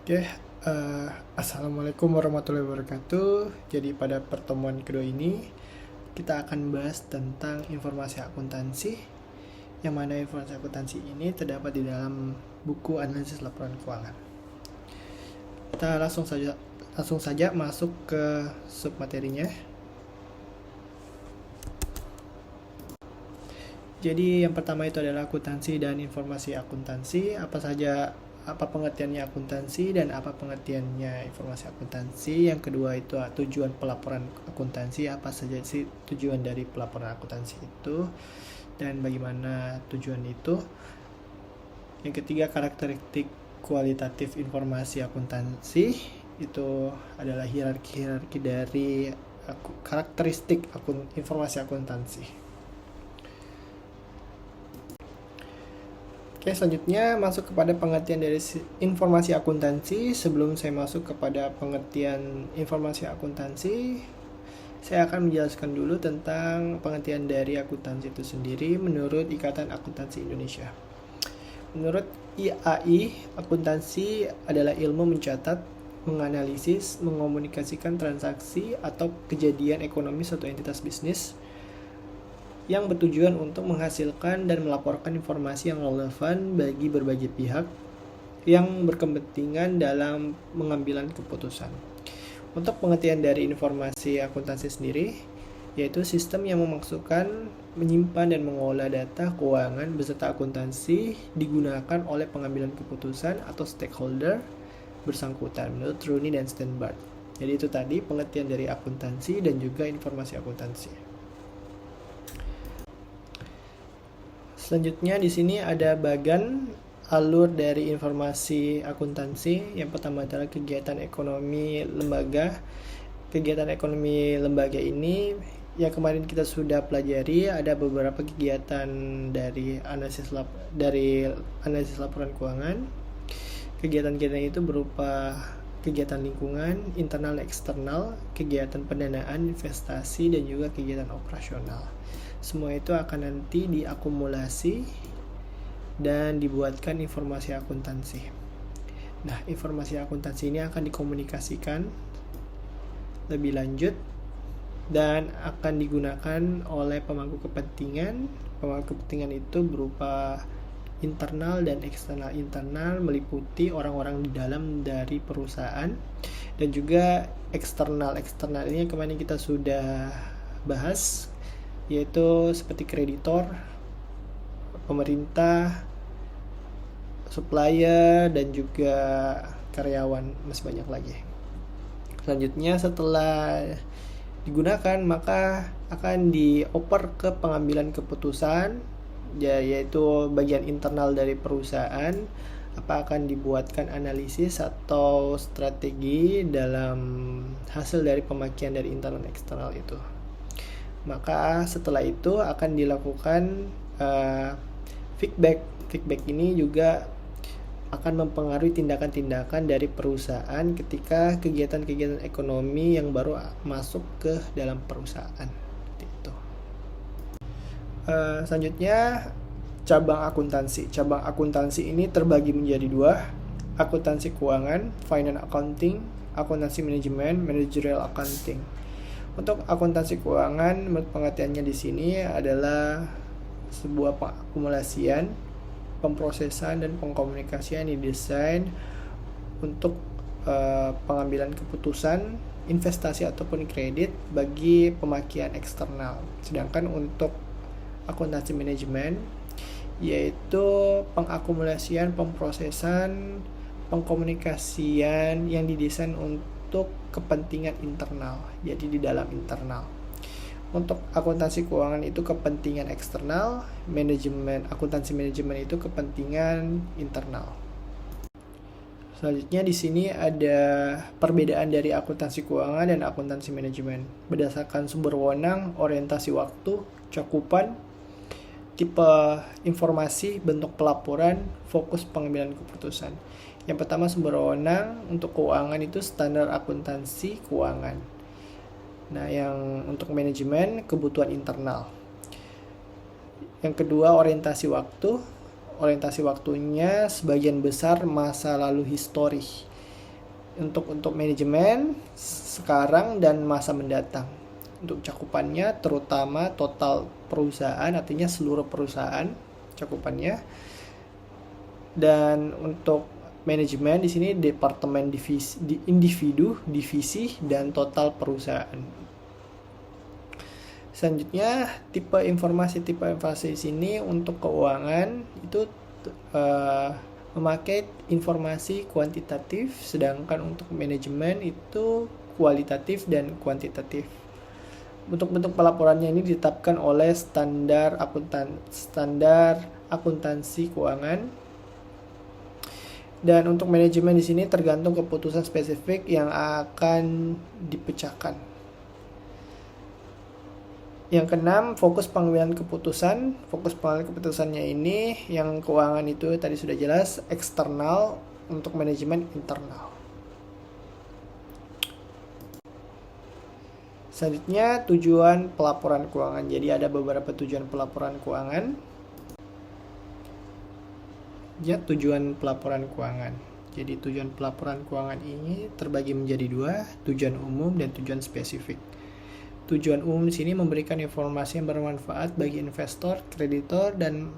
Oke, Assalamualaikum warahmatullahi wabarakatuh. Jadi pada pertemuan kedua ini kita akan bahas tentang informasi akuntansi, yang mana informasi akuntansi ini terdapat di dalam buku analisis laporan keuangan. Kita langsung saja masuk ke submaterinya. Jadi yang pertama itu adalah akuntansi dan informasi akuntansi. Apa pengertiannya akuntansi dan apa pengertiannya informasi akuntansi. Yang kedua itu tujuan pelaporan akuntansi, apa saja sih tujuan dari pelaporan akuntansi itu dan bagaimana tujuan itu. Yang ketiga, karakteristik kualitatif informasi akuntansi, itu adalah hierarki dari karakteristik informasi akuntansi. Oke, selanjutnya masuk kepada pengertian dari informasi akuntansi. Sebelum saya masuk kepada pengertian informasi akuntansi, saya akan menjelaskan dulu tentang pengertian dari akuntansi itu sendiri menurut Ikatan Akuntansi Indonesia. Menurut IAI, akuntansi adalah ilmu mencatat, menganalisis, mengomunikasikan transaksi atau kejadian ekonomi suatu entitas bisnis yang bertujuan untuk menghasilkan dan melaporkan informasi yang relevan bagi berbagai pihak yang berkepentingan dalam pengambilan keputusan. Untuk pengertian dari informasi akuntansi sendiri, yaitu sistem yang memaksudkan menyimpan dan mengolah data keuangan beserta akuntansi digunakan oleh pengambilan keputusan atau stakeholder bersangkutan menurut Rooney dan Steinberg. Jadi itu tadi pengertian dari akuntansi dan juga informasi akuntansi. Selanjutnya di sini ada bagan alur dari informasi akuntansi. Yang pertama adalah kegiatan ekonomi lembaga. Kegiatan ekonomi lembaga ini yang kemarin kita sudah pelajari, ada beberapa kegiatan dari analisis laporan keuangan. Kegiatan-kegiatan itu berupa kegiatan lingkungan, internal dan eksternal, kegiatan pendanaan, investasi, dan juga kegiatan operasional. Semua itu akan nanti diakumulasi dan dibuatkan informasi akuntansi. Nah, informasi akuntansi ini akan dikomunikasikan lebih lanjut dan akan digunakan oleh pemangku kepentingan. Pemangku kepentingan itu berupa internal dan eksternal. Internal meliputi orang-orang di dalam dari perusahaan, dan juga eksternal. Eksternal ini kemarin kita sudah bahas, yaitu seperti kreditor, pemerintah, supplier, dan juga karyawan, masih banyak lagi. Selanjutnya setelah digunakan maka akan dioper ke pengambilan keputusan, yaitu bagian internal dari perusahaan. Apa akan dibuatkan analisis atau strategi dalam hasil dari pemakaian dari internal dan eksternal itu. Maka setelah itu akan dilakukan feedback. Feedback ini juga akan mempengaruhi tindakan-tindakan dari perusahaan ketika kegiatan-kegiatan ekonomi yang baru masuk ke dalam perusahaan. Gitu. Selanjutnya cabang akuntansi. Cabang akuntansi ini terbagi menjadi dua: akuntansi keuangan, finance accounting, akuntansi manajemen, managerial accounting. Untuk akuntansi keuangan, menurut pengertiannya di sini adalah sebuah pengakumulasian, pemrosesan, dan pengkomunikasian yang didesain untuk pengambilan keputusan, investasi ataupun kredit bagi pemakaian eksternal. Sedangkan untuk akuntansi manajemen, yaitu pengakumulasian, pemrosesan, pengkomunikasian yang didesain untuk kepentingan internal, jadi di dalam internal. Untuk akuntansi keuangan itu kepentingan eksternal, akuntansi manajemen itu kepentingan internal. Selanjutnya di sini ada perbedaan dari akuntansi keuangan dan akuntansi manajemen berdasarkan sumber wewenang, orientasi waktu, cakupan, tipe informasi, bentuk pelaporan, fokus pengambilan keputusan. Yang pertama, sumber wewenang. Untuk keuangan itu standar akuntansi keuangan. Nah, yang untuk manajemen kebutuhan internal. Yang kedua, orientasi waktu. Orientasi waktunya sebagian besar masa lalu histori. untuk manajemen sekarang dan masa mendatang. Untuk cakupannya terutama total perusahaan, artinya seluruh perusahaan cakupannya. Dan untuk manajemen di sini departemen, divisi, individu, divisi, dan total perusahaan. Selanjutnya tipe informasi di sini untuk keuangan itu memakai informasi kuantitatif, sedangkan untuk manajemen itu kualitatif dan kuantitatif. Bentuk-bentuk pelaporannya ini ditetapkan oleh standar akuntansi keuangan. Dan untuk manajemen di sini tergantung keputusan spesifik yang akan dipecahkan. Yang keenam, fokus pengambilan keputusan. Fokus pengambilan keputusannya ini yang keuangan itu tadi sudah jelas, eksternal, untuk manajemen internal. Selanjutnya tujuan pelaporan keuangan. Jadi ada beberapa tujuan pelaporan keuangan. Ya, tujuan pelaporan keuangan. Jadi tujuan pelaporan keuangan ini terbagi menjadi dua, tujuan umum dan tujuan spesifik. Tujuan umum di sini memberikan informasi yang bermanfaat bagi investor, kreditor, dan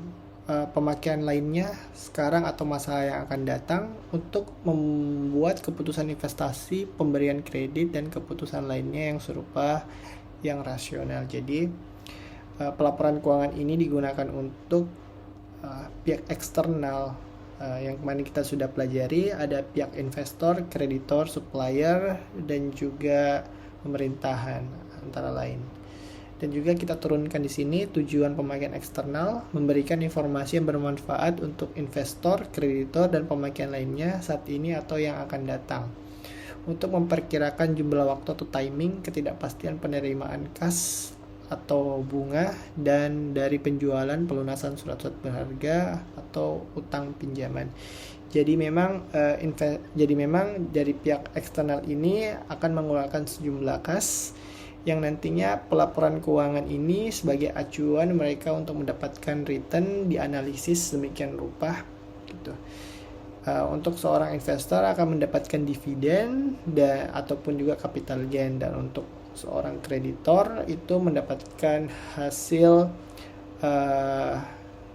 pemakaian lainnya sekarang atau masa yang akan datang untuk membuat keputusan investasi, pemberian kredit, dan keputusan lainnya yang serupa, yang rasional. Jadi pelaporan keuangan ini digunakan untuk pihak eksternal yang kemarin kita sudah pelajari, ada pihak investor, kreditor, supplier, dan juga pemerintahan antara lain. Dan juga kita turunkan di sini tujuan pemakaian eksternal, memberikan informasi yang bermanfaat untuk investor, kreditor, dan pemakaian lainnya saat ini atau yang akan datang. Untuk memperkirakan jumlah waktu atau timing, ketidakpastian penerimaan kas atau bunga, dan dari penjualan pelunasan surat-surat berharga atau utang pinjaman. Jadi memang dari pihak eksternal ini akan mengeluarkan sejumlah kas yang nantinya pelaporan keuangan ini sebagai acuan mereka untuk mendapatkan return dianalisis demikian rupa gitu. Untuk seorang investor akan mendapatkan dividen ataupun juga capital gain, dan untuk seorang kreditor itu mendapatkan hasil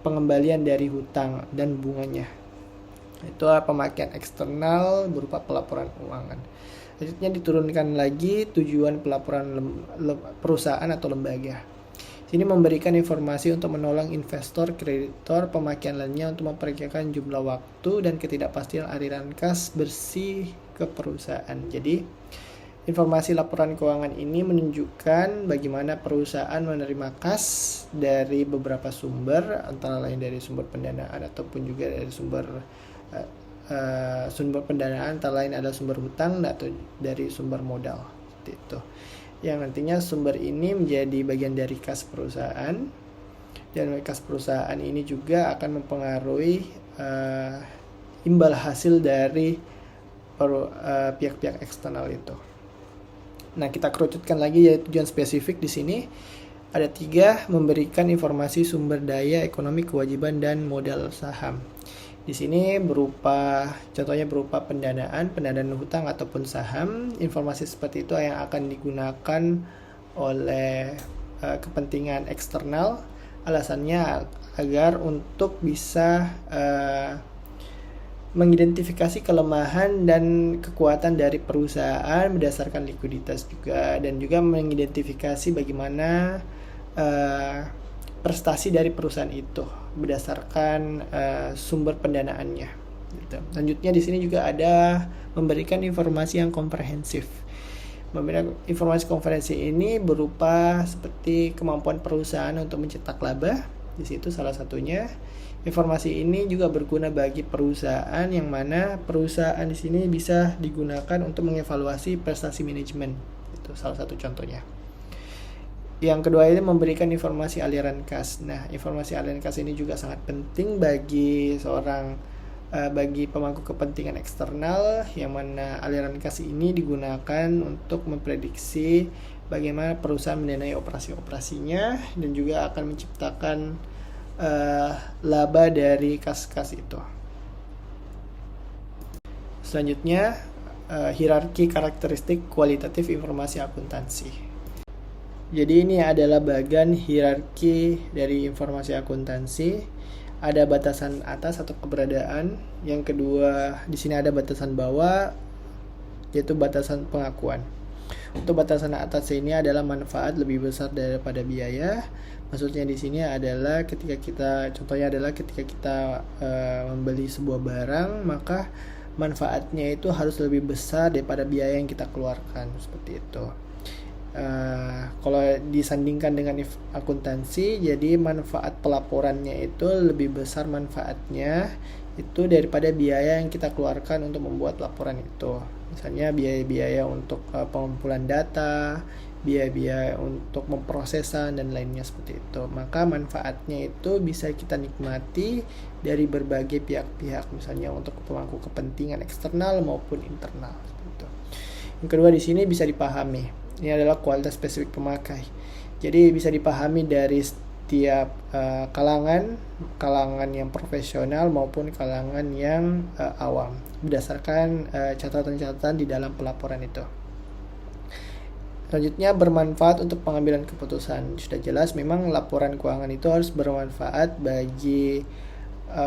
pengembalian dari hutang dan bunganya. Itu pemakaian eksternal berupa pelaporan keuangan. Selanjutnya diturunkan lagi tujuan pelaporan perusahaan atau lembaga. Sini memberikan informasi untuk menolong investor, kreditor, pemakaian lainnya untuk memperkirakan jumlah waktu dan ketidakpastian aliran kas bersih ke perusahaan. Jadi informasi laporan keuangan ini menunjukkan bagaimana perusahaan menerima kas dari beberapa sumber, antara lain dari sumber pendanaan ataupun juga dari sumber pendanaan, antara lain ada sumber hutang atau dari sumber modal seperti itu, yang nantinya sumber ini menjadi bagian dari kas perusahaan, dan kas perusahaan ini juga akan mempengaruhi imbal hasil dari pihak-pihak eksternal itu. Nah, kita kerucutkan lagi ya tujuan spesifik di sini. Ada 3, memberikan informasi sumber daya ekonomi, kewajiban, dan modal saham. Di sini contohnya berupa pendanaan hutang ataupun saham. Informasi seperti itu yang akan digunakan oleh kepentingan eksternal. Alasannya agar untuk bisa mengidentifikasi kelemahan dan kekuatan dari perusahaan berdasarkan likuiditas juga, dan juga mengidentifikasi bagaimana prestasi dari perusahaan itu berdasarkan sumber pendanaannya. Gitu. Selanjutnya di sini juga ada memberikan informasi yang komprehensif. Memberikan informasi komprehensif ini berupa seperti kemampuan perusahaan untuk mencetak laba. Di situ salah satunya. Informasi ini juga berguna bagi perusahaan, yang mana perusahaan di sini bisa digunakan untuk mengevaluasi prestasi manajemen. Itu salah satu contohnya. Yang kedua ini memberikan informasi aliran kas. Nah, informasi aliran kas ini juga sangat penting bagi bagi pemangku kepentingan eksternal, yang mana aliran kas ini digunakan untuk memprediksi bagaimana perusahaan mendanai operasi-operasinya dan juga akan menciptakan laba dari kas-kas itu. Selanjutnya hierarki karakteristik kualitatif informasi akuntansi. Jadi ini adalah bagian hierarki dari informasi akuntansi. Ada batasan atas atau keberadaan. Yang kedua, di sini ada batasan bawah, yaitu batasan pengakuan. Untuk batasan atas ini adalah manfaat lebih besar daripada biaya. Maksudnya di sini adalah ketika kita membeli sebuah barang, maka manfaatnya itu harus lebih besar daripada biaya yang kita keluarkan, seperti itu. Kalau disandingkan dengan akuntansi, jadi manfaat pelaporannya itu lebih besar manfaatnya itu daripada biaya yang kita keluarkan untuk membuat laporan itu. Misalnya biaya-biaya untuk pengumpulan data, biaya-biaya untuk memprosesan dan lainnya seperti itu. Maka manfaatnya itu bisa kita nikmati dari berbagai pihak-pihak, misalnya untuk pemangku kepentingan eksternal maupun internal seperti itu. Yang kedua di sini bisa dipahami. Ini adalah kualitas spesifik pemakai. Jadi bisa dipahami dari setiap kalangan yang profesional maupun kalangan yang awam berdasarkan catatan-catatan di dalam pelaporan itu. Selanjutnya, bermanfaat untuk pengambilan keputusan. Sudah jelas memang laporan keuangan itu harus bermanfaat bagi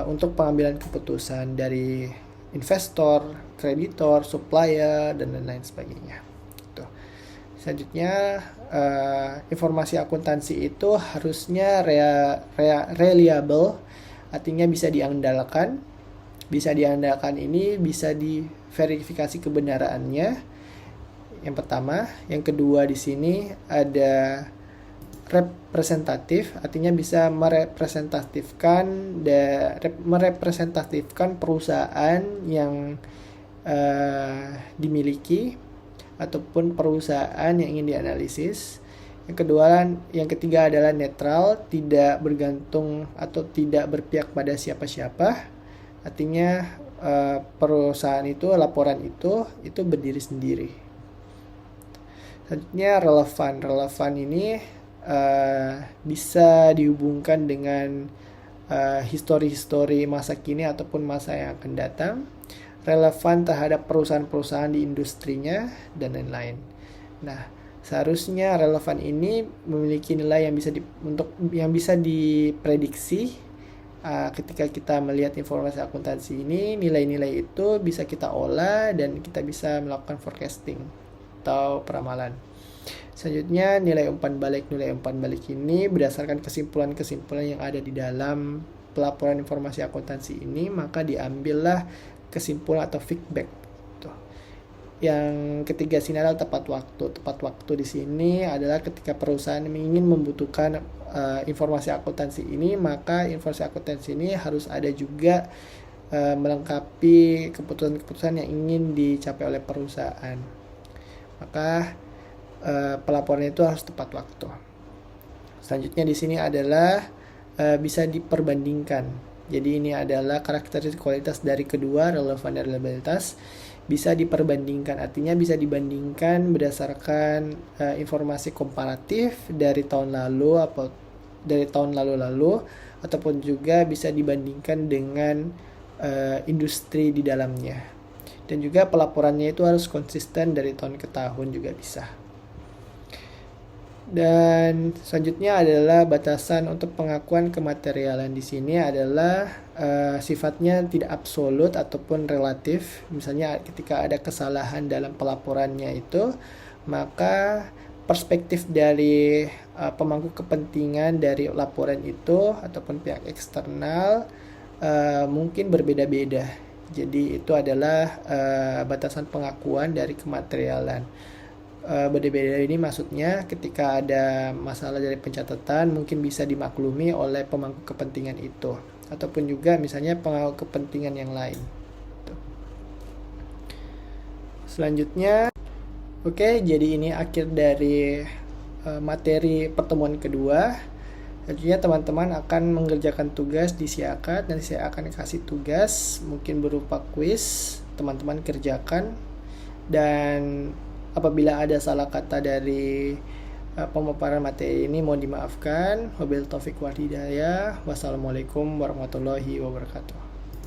untuk pengambilan keputusan dari investor, kreditor, supplier, dan lain sebagainya. Selanjutnya, informasi akuntansi itu harusnya reliable, artinya bisa diandalkan. Bisa diandalkan ini bisa diverifikasi kebenarannya. Yang pertama, yang kedua di sini ada representatif, artinya bisa merepresentatifkan perusahaan yang dimiliki ataupun perusahaan yang ingin dianalisis. Yang ketiga adalah netral, tidak bergantung atau tidak berpihak pada siapa-siapa. Artinya perusahaan itu, laporan itu berdiri sendiri. Selanjutnya relevan ini bisa dihubungkan dengan histori-histori masa kini ataupun masa yang akan datang. Relevan terhadap perusahaan-perusahaan di industrinya dan lain-lain. Nah, seharusnya relevan ini memiliki nilai yang bisa diprediksi. Ketika kita melihat informasi akuntansi ini, nilai-nilai itu bisa kita olah dan kita bisa melakukan forecasting atau peramalan. Selanjutnya, nilai umpan balik ini berdasarkan kesimpulan-kesimpulan yang ada di dalam pelaporan informasi akuntansi ini, maka diambillah kesimpulan atau feedback. Yang ketiga sini adalah tepat waktu. Tepat waktu di sini adalah ketika perusahaan ingin membutuhkan informasi akuntansi ini, maka informasi akuntansi ini harus ada juga melengkapi keputusan-keputusan yang ingin dicapai oleh perusahaan. Maka pelaporan itu harus tepat waktu. Selanjutnya di sini adalah bisa diperbandingkan. Jadi ini adalah karakteristik kualitas dari kedua, relevan dan reliabilitas. Bisa diperbandingkan, artinya bisa dibandingkan berdasarkan informasi komparatif dari tahun lalu ataupun juga bisa dibandingkan dengan industri di dalamnya. Dan juga pelaporannya itu harus konsisten dari tahun ke tahun juga bisa. Dan selanjutnya adalah batasan untuk pengakuan kematerialan. Di sini adalah sifatnya tidak absolut ataupun relatif. Misalnya ketika ada kesalahan dalam pelaporannya itu, maka perspektif dari pemangku kepentingan dari laporan itu ataupun pihak eksternal mungkin berbeda-beda. Jadi itu adalah batasan pengakuan dari kematerialan. Beda-beda ini maksudnya ketika ada masalah dari pencatatan mungkin bisa dimaklumi oleh pemangku kepentingan itu ataupun juga misalnya pemangku kepentingan yang lain. Selanjutnya, jadi ini akhir dari materi pertemuan kedua. Selanjutnya teman-teman akan mengerjakan tugas di Siakat dan saya akan kasih tugas mungkin berupa kuis, teman-teman kerjakan. Dan apabila ada salah kata dari pemaparan materi ini mohon dimaafkan. Wabillahi taufiq wal hidayah. Wassalamualaikum warahmatullahi wabarakatuh.